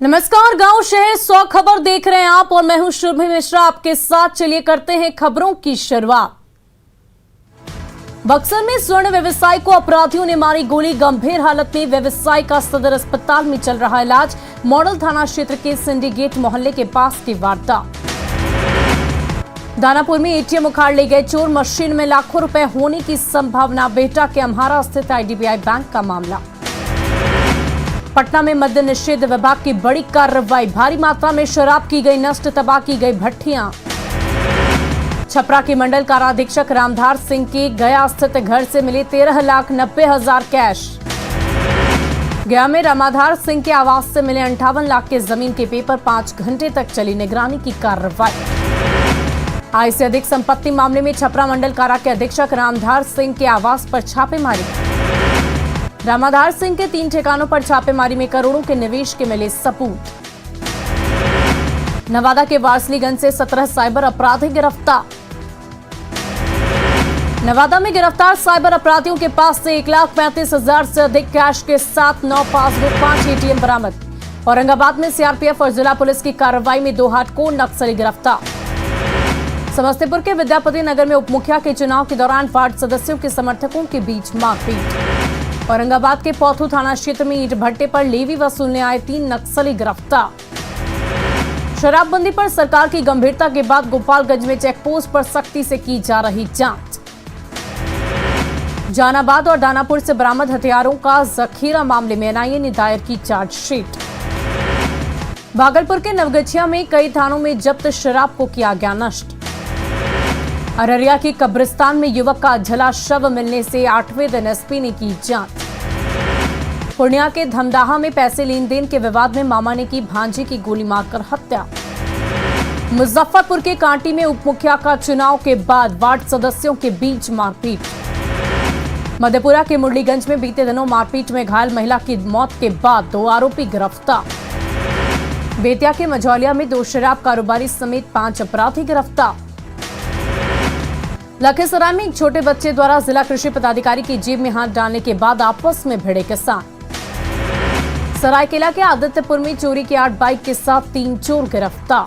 नमस्कार, गांव शहर 100 खबर देख रहे हैं आप और मैं हूं शुभ्री मिश्रा आपके साथ। चलिए करते हैं खबरों की शुरुआत। बक्सर में स्वर्ण व्यवसायी को अपराधियों ने मारी गोली, गंभीर हालत में व्यवसायी का सदर अस्पताल में चल रहा इलाज। मॉडल थाना क्षेत्र के सिंडिकेट मोहल्ले के पास की वारदात। दानापुर में एटीएम उखाड़ ले गए चोर, मशीन में लाखों रुपए होने की संभावना। बेहटा के अम्हारा स्थित आईडीबीआई बैंक का मामला। पटना में मद्य निषेध विभाग की बड़ी कार्रवाई, भारी मात्रा में शराब की गई नष्ट, तबाह की गई भट्टियां। छपरा के मंडल काराधीक्षक रामधार सिंह के गया स्थित घर से मिले 13,90,000 कैश। गया में रामाधार सिंह के आवास से मिले 58 लाख के जमीन के पेपर। 5 घंटे तक चली निगरानी की कार्रवाई। आय से अधिक संपत्ति मामले में छपरा मंडल कारा के अधीक्षक रामधार सिंह के आवास पर छापेमारी। रामाधार सिंह के 3 ठिकानों पर छापेमारी में करोड़ों के निवेश के मिले सबूत। नवादा के वारसलीगंज से 17 साइबर अपराधी गिरफ्तार। नवादा में गिरफ्तार साइबर अपराधियों के पास से 1,35,000 से अधिक कैश के साथ 9 पासबुक, 5 एटीएम बरामद। औरंगाबाद में सीआरपीएफ और जिला पुलिस की कार्रवाई में 2 हार्डकोर नक्सली गिरफ्तार। समस्तीपुर के विद्यापति नगर में उपमुखिया के चुनाव के दौरान वार्ड सदस्यों के समर्थकों के बीच मारपीट। औरंगाबाद के पौथू थाना क्षेत्र में ईंट भट्टे पर लेवी वसूलने आए 3 नक्सली गिरफ्तार। शराबबंदी पर सरकार की गंभीरता के बाद गोपालगंज में चेकपोस्ट पर सख्ती से की जा रही जांच। जहानाबाद और दानापुर से बरामद हथियारों का जखीरा मामले में एनआईए ने दायर की चार्जशीट। भागलपुर के नवगछिया में कई थानों में जब्त शराब को किया गया नष्ट। अररिया की कब्रिस्तान में युवक का जला शव मिलने से 8वें दिन एसपी ने की जांच। पूर्णिया के धमदाहा में पैसे लेन देन के विवाद में मामा ने की भांजी की गोली मारकर हत्या। मुजफ्फरपुर के कांटी में उपमुखिया का चुनाव के बाद वार्ड सदस्यों के बीच मारपीट। मधेपुरा के मुरलीगंज में बीते दिनों मारपीट में घायल महिला की मौत के बाद 2 आरोपी गिरफ्तार। बेतिया के मझौलिया में 2 शराब कारोबारी समेत 5 अपराधी गिरफ्तार। लखीसराय में एक छोटे बच्चे द्वारा जिला कृषि पदाधिकारी की जेब में हाथ डालने के बाद आपस में भिड़े किसान। सरायकेला के आदित्यपुर में चोरी की 8 बाइक के साथ 3 चोर गिरफ्तार।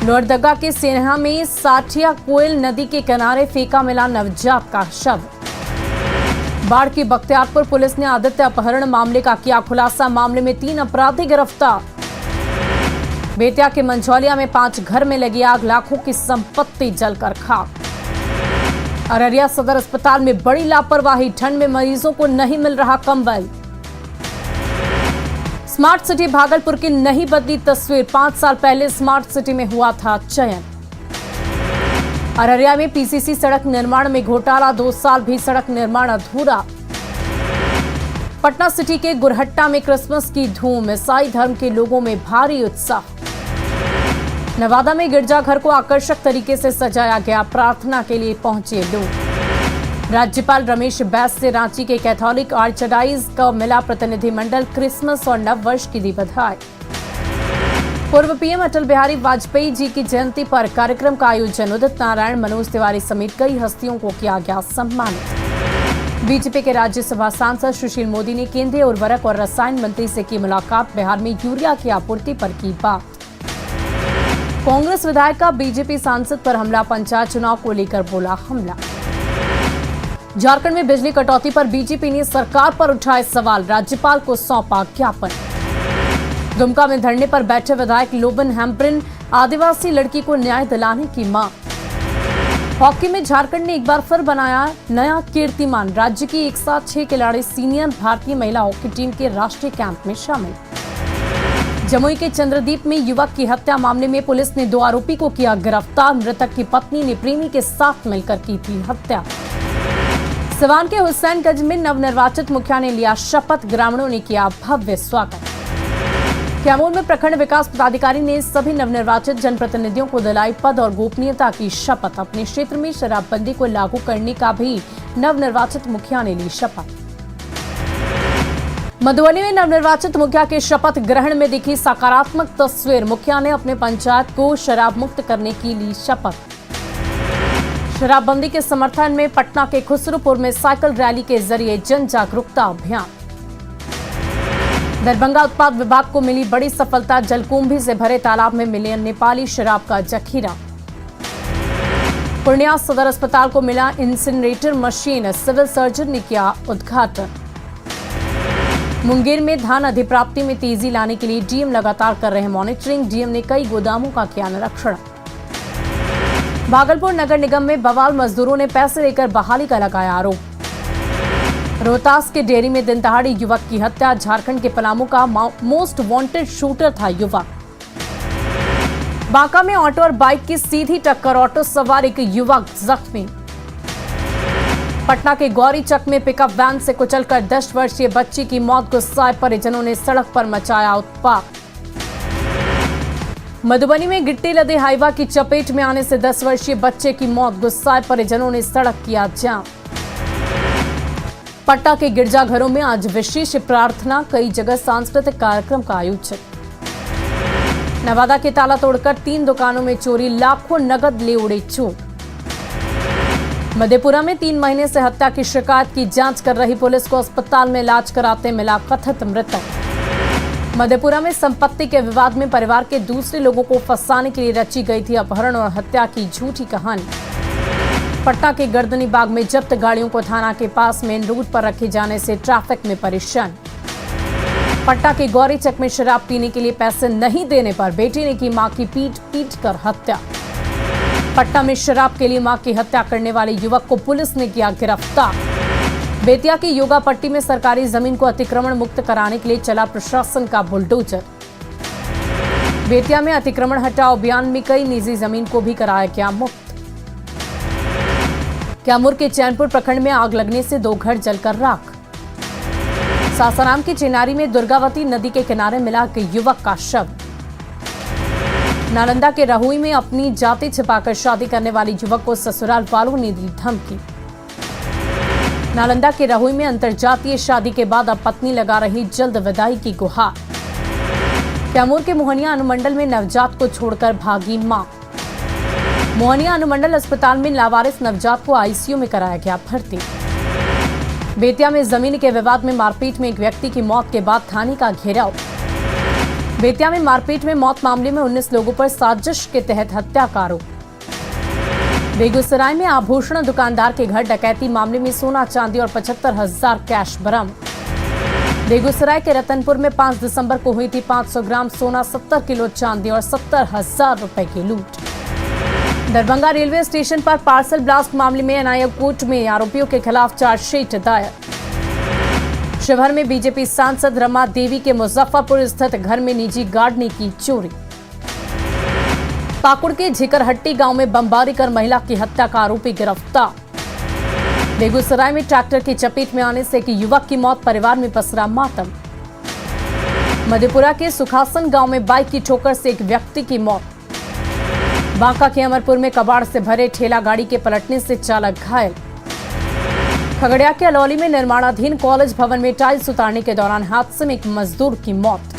लोहरदगा के सेन्हा में साठिया कोयल नदी के किनारे फेंका मिला नवजात का शव। बाढ़ की बख्तियारपुर पुलिस ने आदित्य अपहरण मामले का किया खुलासा, मामले में 3 अपराधी गिरफ्तार। बेतिया के मंझौलिया में 5 घर में लगी आग, लाखों की संपत्ति जलकर खाक। अररिया सदर अस्पताल में बड़ी लापरवाही, ठंड में मरीजों को नहीं मिल रहा कंबल। स्मार्ट सिटी भागलपुर की नहीं बदली तस्वीर, 5 साल पहले स्मार्ट सिटी में हुआ था चयन। अररिया में पीसीसी सड़क निर्माण में घोटाला, 2 साल भी सड़क निर्माण अधूरा। पटना सिटी के गुरहट्टा में क्रिसमस की धूम, ईसाई धर्म के लोगों में भारी उत्साह। नवादा में गिरजाघर को आकर्षक तरीके से सजाया गया, प्रार्थना के लिए पहुंचे लोग। राज्यपाल रमेश बैस से रांची के कैथोलिक आर्चडाइज का मिला प्रतिनिधिमंडल, क्रिसमस और नव वर्ष की दी बधाई। पूर्व पीएम अटल बिहारी वाजपेयी जी की जयंती पर कार्यक्रम का आयोजन, उदित नारायण, मनोज तिवारी समेत कई हस्तियों को किया गया सम्मानित। बीजेपी के राज्यसभा सांसद सुशील मोदी ने केंद्रीय उर्वरक और रसायन मंत्री से की मुलाकात, बिहार में यूरिया की आपूर्ति पर की बात। कांग्रेस विधायक का बीजेपी सांसद पर हमला, पंचायत चुनाव को लेकर बोला हमला। झारखंड में बिजली कटौती पर बीजेपी ने सरकार पर उठाए सवाल, राज्यपाल को सौंपा ज्ञापन। दुमका में धरने पर बैठे विधायक लोबन हेम्ब्रिन, आदिवासी लड़की को न्याय दिलाने की मांग। हॉकी में झारखंड ने एक बार फिर बनाया नया कीर्तिमान, राज्य की एक साथ 6 खिलाड़ी सीनियर भारतीय महिला हॉकी टीम के राष्ट्रीय कैंप में शामिल। जमुई के चंद्रदीप में युवक की हत्या मामले में पुलिस ने 2 आरोपी को किया गिरफ्तार, मृतक की पत्नी ने प्रेमी के साथ मिलकर की थी हत्या। सिवान के हुसैनगंज में नवनिर्वाचित मुखिया ने लिया शपथ, ग्रामीणों ने किया भव्य स्वागत। कैमूर में प्रखंड विकास पदाधिकारी ने सभी नवनिर्वाचित जनप्रतिनिधियों को दिलाई पद और गोपनीयता की शपथ। अपने क्षेत्र में शराबबंदी को लागू करने का भी नवनिर्वाचित मुखिया ने ली शपथ। मधुबनी में नवनिर्वाचित मुखिया के शपथ ग्रहण में दिखी सकारात्मक तस्वीर, मुखिया ने अपने पंचायत को शराब मुक्त करने की ली शपथ। शराबबंदी के समर्थन में पटना के खुसरूपुर में साइकिल रैली के जरिए जन जागरूकता अभियान। दरभंगा उत्पाद विभाग को मिली बड़ी सफलता, जलकुंभी से भरे तालाब में मिले नेपाली शराब का जखीरा। पूर्णिया सदर अस्पताल को मिला इंसिनरेटर मशीन, सिविल सर्जन ने किया उद्घाटन। मुंगेर में धान अधिप्राप्ति में तेजी लाने के लिए डीएम लगातार कर रहे मॉनिटरिंग, डीएम ने कई गोदामों का किया निरीक्षण। भागलपुर नगर निगम में बवाल, मजदूरों ने पैसे लेकर बहाली का लगाया आरोप। रोहतास के डेयरी में दिन दहाड़े युवक की हत्या, झारखंड के पलामू का मोस्ट वांटेड शूटर था युवक। बांका में ऑटो और बाइक की सीधी टक्कर, ऑटो सवार एक युवक जख्मी। पटना के गौरीचक में पिकअप वैन से कुचलकर 10 वर्षीय बच्ची की मौत, गुस्साए परिजनों ने सड़क पर मचाया उत्पात। मधुबनी में गिट्टी लदे हाईवा की चपेट में आने से 10 वर्षीय बच्चे की मौत, गुस्साए परिजनों ने सड़क किया जाम। पटना के गिरजाघरों में आज विशेष प्रार्थना, कई जगह सांस्कृतिक कार्यक्रम का आयोजन। नवादा के ताला तोड़कर 3 दुकानों में चोरी, लाखों नगद ले उड़े चोर। मधेपुरा में 3 महीने से हत्या की शिकायत की जांच कर रही पुलिस को अस्पताल में इलाज कराते मिला कथित मृतक। मधेपुरा में संपत्ति के विवाद में परिवार के दूसरे लोगों को फंसाने के लिए रची गई थी अपहरण और हत्या की झूठी कहानी। पटना के गर्दनी बाग में जब्त गाड़ियों को थाना के पास मेन रोड पर रखे जाने से ट्रैफिक में परेशान। पटना के गौरीचक में शराब पीने के लिए पैसे नहीं देने पर बेटी ने की मां की पीट कर हत्या। पटना में शराब के लिए मां की हत्या करने वाले युवक को पुलिस ने किया गिरफ्तार। बेतिया की योगा पट्टी में सरकारी जमीन को अतिक्रमण मुक्त कराने के लिए चला प्रशासन का बुलडोजर। बेतिया में अतिक्रमण हटाओ अभियान में कई निजी जमीन को भी कराया गया मुक्त। कैमूर के चैनपुर प्रखंड में आग लगने से 2 घर जलकर राख। सासाराम की चिनारी में दुर्गावती नदी के किनारे मिला कि युवक का शव। नालंदा के रहुई में अपनी जाति छिपाकर शादी करने वाले युवक को ससुराल वालों ने दी धमकी। नालंदा के रहुई में अंतरजातीय शादी के बाद अब पत्नी लगा रही जल्द विदाई की गुहार। कैमूर के मोहनिया अनुमंडल में नवजात को छोड़कर भागी मां। मोहनिया अनुमंडल अस्पताल में लावारिस नवजात को आईसीयू में कराया गया भर्ती। बेतिया में जमीन के विवाद में मारपीट में एक व्यक्ति की मौत के बाद थाने का घेराव। बेतिया में मारपीट में मौत मामले में 19 लोगों पर साजिश के तहत हत्या का आरोप। बेगूसराय में आभूषण दुकानदार के घर डकैती मामले में सोना चांदी और 75,000 कैश बरामद। बेगूसराय के रतनपुर में 5 दिसंबर को हुई थी 500 ग्राम सोना, 70 किलो चांदी और 70,000 रुपए की लूट। दरभंगा रेलवे स्टेशन पर पार्सल ब्लास्ट मामले में एनआईए कोर्ट में आरोपियों के खिलाफ चार्जशीट दायर। शिवहर में बीजेपी सांसद रमा देवी के मुजफ्फरपुर स्थित घर में निजी गार्ड ने की चोरी। पाकुड़ के झिकरहट्टी गांव में बमबारी कर महिला की हत्या का आरोपी गिरफ्तार। बेगूसराय में ट्रैक्टर की चपेट में आने से एक युवक की मौत, परिवार में पसरा मातम। मधेपुरा के सुखासन गांव में बाइक की ठोकर से एक व्यक्ति की मौत। बांका के अमरपुर में कबाड़ से भरे ठेला गाड़ी के पलटने से चालक घायल। खगड़िया के अलौली में निर्माणाधीन कॉलेज भवन में टाइल्स उतारने के दौरान हादसे में एक मजदूर की मौत।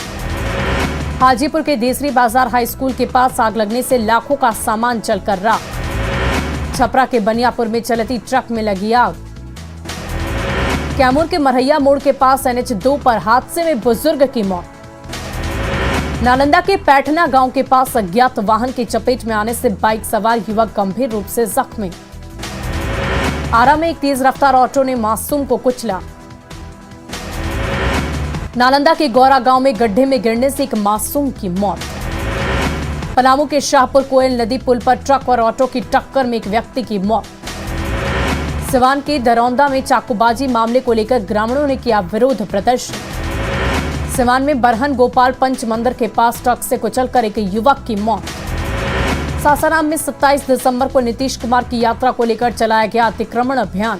हाजीपुर के देसरी बाजार हाई स्कूल के पास आग लगने से लाखों का सामान जलकर राख। छपरा के बनियापुर में चलती ट्रक में लगी आग। कैमूर के मरहैया मोड़ के पास NH 2 पर हादसे में बुजुर्ग की मौत। नालंदा के पैठना गांव के पास अज्ञात वाहन की चपेट में आने से बाइक सवार युवक गंभीर रूप से जख्मी। आरा में एक तेज रफ्तार ऑटो ने मासूम को कुचला। नालंदा के गौरा गांव में गड्ढे में गिरने से एक मासूम की मौत। पलामू के शाहपुर कोयल नदी पुल पर ट्रक और ऑटो की टक्कर में एक व्यक्ति की मौत। सिवान के दरौंदा में चाकूबाजी मामले को लेकर ग्रामीणों ने किया विरोध प्रदर्शन। सिवान में बरहन गोपाल पंच मंदिर के पास ट्रक से कुचलकर एक युवक की मौत। सासाराम में 27 दिसंबर को नीतीश कुमार की यात्रा को लेकर चलाया गया अतिक्रमण अभियान।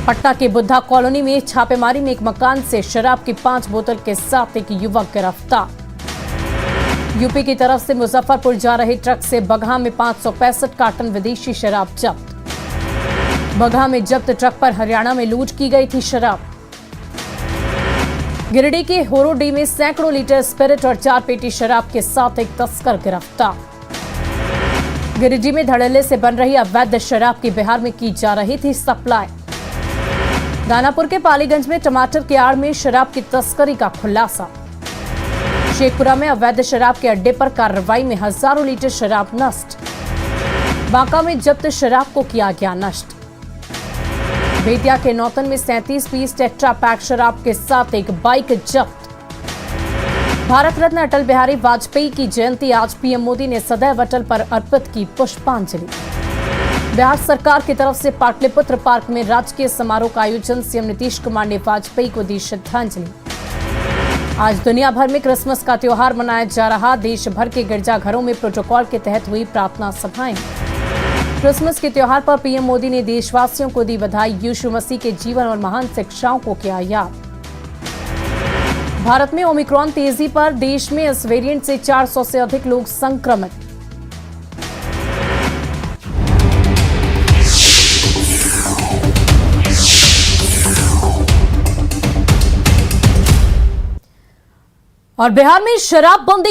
पटना के बुद्धा कॉलोनी में छापेमारी में एक मकान से शराब की 5 बोतल के साथ एक युवक गिरफ्तार। यूपी की तरफ से मुजफ्फरपुर जा रहे ट्रक से बगहा में 565 कार्टन विदेशी शराब जब्त। बगहा में जब्त ट्रक पर हरियाणा में लूट की गई थी शराब। गिरिडीह के होरोडी में सैकड़ों लीटर स्पिरिट और 4 पेटी शराब के साथ एक तस्कर गिरफ्तार। गिरिडीह में धड़ल्ले से बन रही अवैध शराब की बिहार में की जा रही थी सप्लाई। दानापुर के पालीगंज में टमाटर के आड़ में शराब की तस्करी का खुलासा। शेखपुरा में अवैध शराब के अड्डे पर कार्रवाई में हजारों लीटर शराब नष्ट। बांका में जब्त शराब को किया गया नष्ट। बेतिया के नौतन में 37 पीस टेट्रा पैक शराब के साथ एक बाइक जब्त। भारत रत्न अटल बिहारी वाजपेयी की जयंती आज पीएम मोदी ने सदैव अटल पर अर्पित की पुष्पांजलि। बिहार सरकार की तरफ से पाटलिपुत्र पार्क में राजकीय समारोह का आयोजन, सीएम नीतीश कुमार ने वाजपेयी को दी श्रद्धांजलि। आज दुनिया भर में क्रिसमस का त्योहार मनाया जा रहा। देश भर के गिरजाघरों में प्रोटोकॉल के तहत हुई प्रार्थना सभाएं। क्रिसमस के त्योहार पर पीएम मोदी ने देशवासियों को दी बधाई। यीशु मसीह के जीवन और महान शिक्षाओं को किया याद। भारत में ओमिक्रॉन तेजी पर, देश में इस वेरिएंट से 400 से अधिक लोग संक्रमित। और बिहार में शराबबंदी को